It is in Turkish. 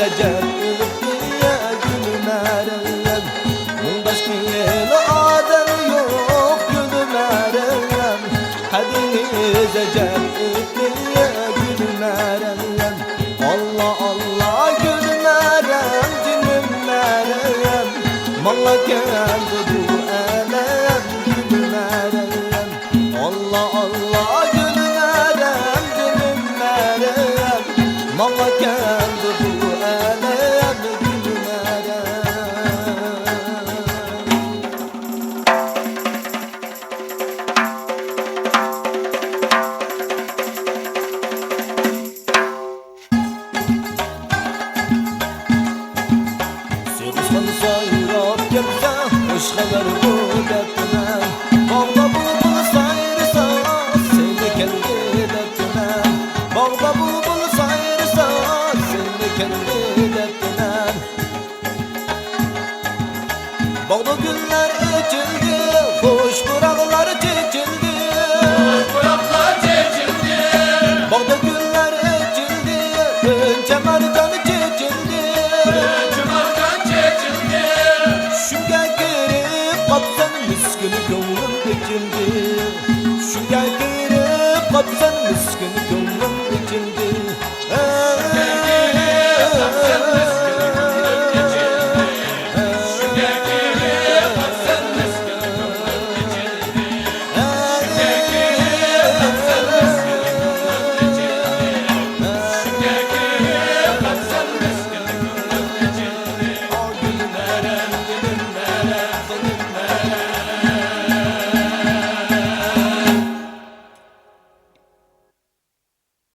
Recep ya gülüm Meryem, bundaş kıyıl adam yok gülüm Meryem. Kadiniz Recep ya gülüm Meryem. Allah Allah gülüm Meryem, gülüm Meryem. Malla geldi bu elem gülüm Meryem. Allah Allah gülüm Meryem, gülüm Meryem. Malla geldi bu hoş haber bu dertine. Bağda bulbul sayırsa seni kendi dertine. Bağda bulbul sayırsa seni kendi dertine. Bağda güller ekildi, hoş bıraklar çekildi. Bağda güller ekildi, önce mercan çekildi. Kapsan miskini gönlüm dikildi. Şuraya girip kapsan miskini gönlüm